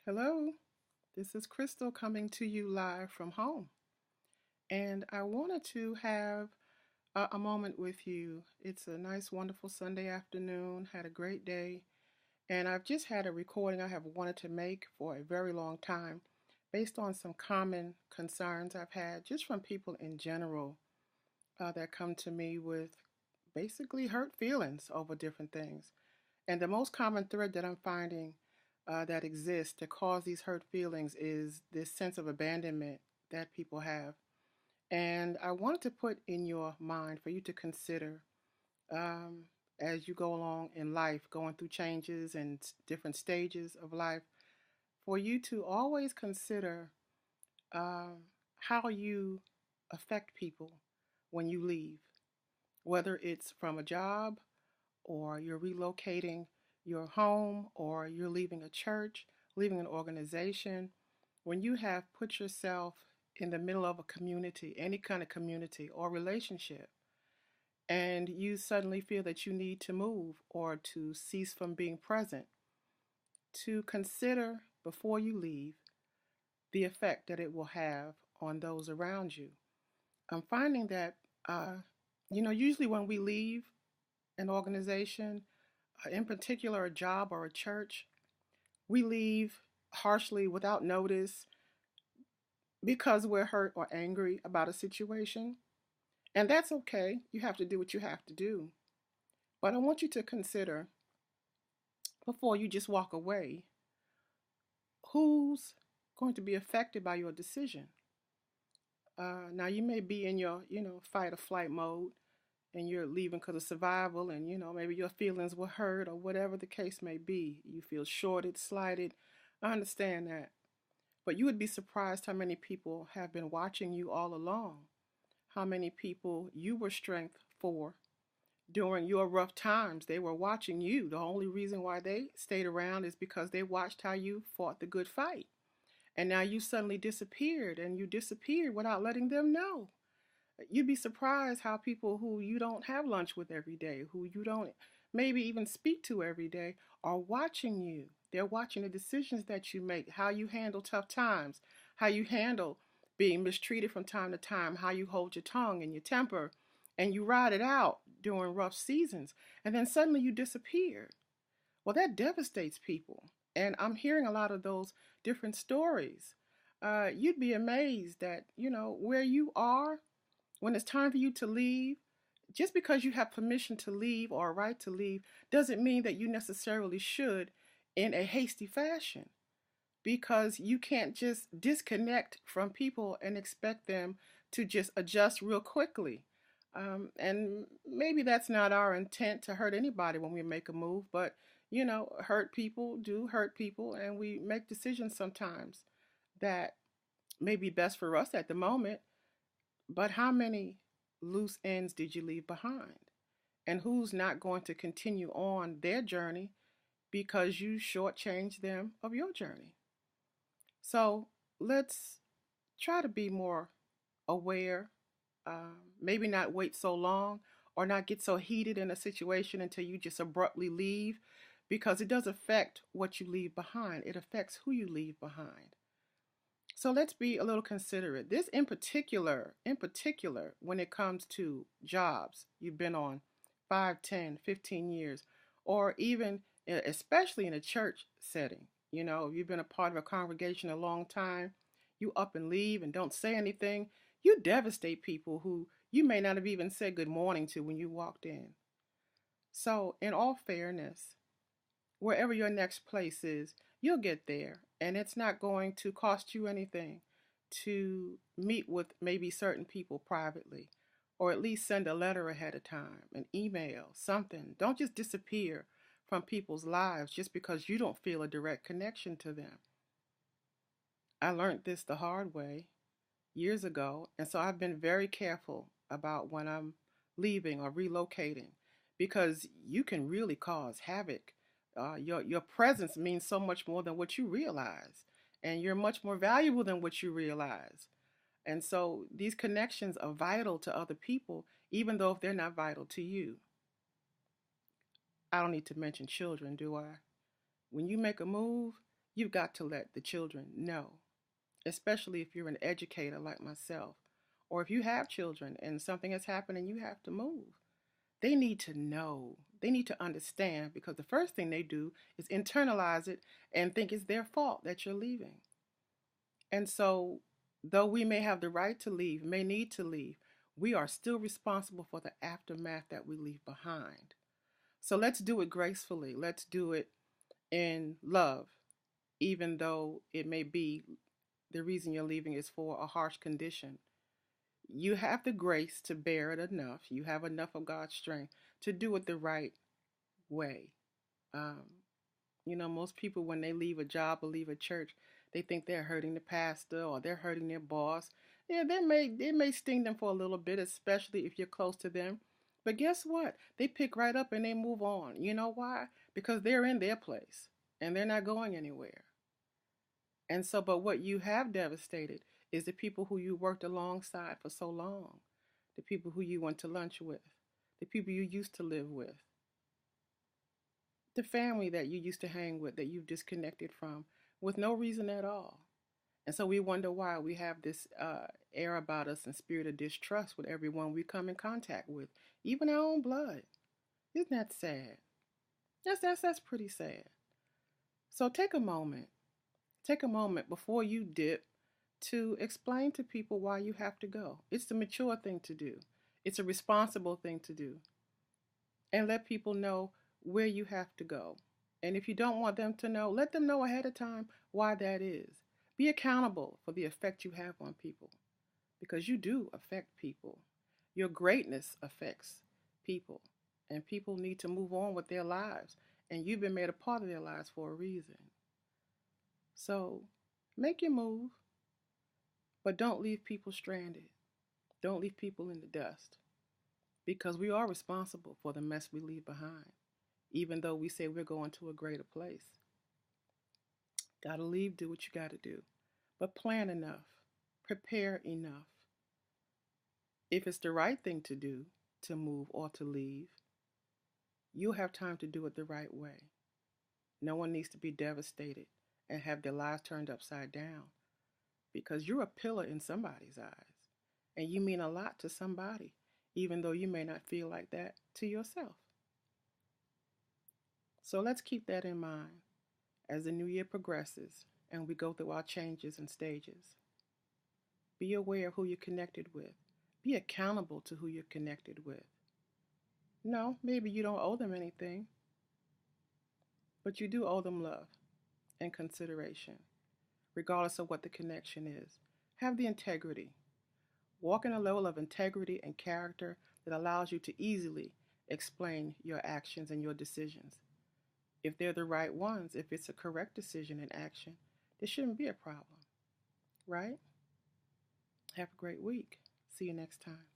Hello, this is Crystal coming to you live from home. And I wanted to have a moment with you. It's a nice, wonderful Sunday afternoon, had a great day. And I've just had a recording I have wanted to make for a very long time based on some common concerns I've had just from people in general that come to me with basically hurt feelings over different things. And the most common thread that I'm finding that exists to cause these hurt feelings is this sense of abandonment that people have. And I wanted to put in your mind for you to consider um, as you go along in life, going through changes and different stages of life, for you to always consider um, how you affect people when you leave, whether it's from a job or you're relocating your home, or you're leaving a church, leaving an organization, when you have put yourself in the middle of a community, any kind of community or relationship, and you suddenly feel that you need to move or to cease from being present, to consider before you leave the effect that it will have on those around you. I'm finding that, uh, usually when we leave an organization, in particular a job or a church, we leave harshly without notice because we're hurt or angry about a situation. And that's okay. You have to do what you have to do. But I want you to consider before you just walk away who's going to be affected by your decision. Now, you may be in your, fight or flight mode and you're leaving because of survival and, maybe your feelings were hurt or whatever the case may be. You feel shorted, slighted. I understand that. But you would be surprised how many people have been watching you all along, how many people you were strength for during your rough times. They were watching you. The only reason why they stayed around is because they watched how you fought the good fight. And now you suddenly disappeared, and you disappeared without letting them know. You'd be surprised how people who you don't have lunch with every day, who you don't maybe even speak to every day, are watching you. They're watching the decisions that you make, how you handle tough times, how you handle being mistreated from time to time, how you hold your tongue and your temper, and you ride it out during rough seasons. And then suddenly you disappear. Well, that devastates people. And I'm hearing a lot of those different stories. You'd be amazed that, where you are when it's time for you to leave, just because you have permission to leave or a right to leave doesn't mean that you necessarily should in a hasty fashion, because you can't just disconnect from people and expect them to just adjust real quickly. And maybe that's not our intent to hurt anybody when we make a move, but hurt people do hurt people, and we make decisions sometimes that may be best for us at the moment, but how many loose ends did you leave behind? And who's not going to continue on their journey because you shortchanged them of your journey? So let's try to be more aware, maybe not wait so long or not get so heated in a situation until you just abruptly leave, because it does affect what you leave behind. It affects who you leave behind. So let's be a little considerate. This in particular, when it comes to jobs you've been on 5, 10, 15 years, or even especially in a church setting. You've been a part of a congregation a long time, you up and leave and don't say anything, you devastate people who you may not have even said good morning to when you walked in. So, in all fairness, wherever your next place is, you'll get there. And it's not going to cost you anything to meet with maybe certain people privately, or at least send a letter ahead of time, an email, something. Don't just disappear from people's lives just because you don't feel a direct connection to them. I learned this the hard way years ago, and so I've been very careful about when I'm leaving or relocating, because you can really cause havoc. Your presence means so much more than what you realize, and you're much more valuable than what you realize. And so these connections are vital to other people, even though if they're not vital to you. I don't need to mention children, do I? When you make a move, you've got to let the children know, especially if you're an educator like myself, or if you have children and something has happened and you have to move. They need to know. They need to understand, because the first thing they do is internalize it and think it's their fault that you're leaving. And so, though we may have the right to leave, may need to leave, we are still responsible for the aftermath that we leave behind. So let's do it gracefully. Let's do it in love, even though it may be the reason you're leaving is for a harsh condition. You have the grace to bear it enough. You have enough of God's strength to do it the right way. Um, most people, when they leave a job or leave a church, they think they're hurting the pastor or they're hurting their boss. Yeah, it may sting them for a little bit, especially if you're close to them. But guess what? They pick right up and they move on. You know why? Because they're in their place and they're not going anywhere. And so, but what you have devastated is the people who you worked alongside for so long, the people who you went to lunch with, the people you used to live with, the family that you used to hang with that you've disconnected from with no reason at all. And so we wonder why we have this air about us and spirit of distrust with everyone we come in contact with, even our own blood. Isn't that sad? That's pretty sad. So take a moment. Take a moment before you dip to explain to people why you have to go. It's the mature thing to do. It's a responsible thing to do. And let people know where you have to go. And if you don't want them to know, let them know ahead of time why that is. Be accountable for the effect you have on people, because you do affect people. Your greatness affects people, and people need to move on with their lives, and you've been made a part of their lives for a reason. So make your move, but don't leave people stranded. Don't leave people in the dust, because we are responsible for the mess we leave behind, even though we say we're going to a greater place. Gotta leave, do what you gotta do. But plan enough, prepare enough. If it's the right thing to do, to move or to leave, you'll have time to do it the right way. No one needs to be devastated and have their lives turned upside down, because you're a pillar in somebody's eyes and you mean a lot to somebody, even though you may not feel like that to yourself. So let's keep that in mind as the new year progresses and we go through our changes and stages. Be aware of who you're connected with. Be accountable to who you're connected with. No, maybe you don't owe them anything, but you do owe them love and consideration, regardless of what the connection is. Have the integrity. Walk in a level of integrity and character that allows you to easily explain your actions and your decisions. If they're the right ones, if it's a correct decision and action, there shouldn't be a problem, right? Have a great week. See you next time.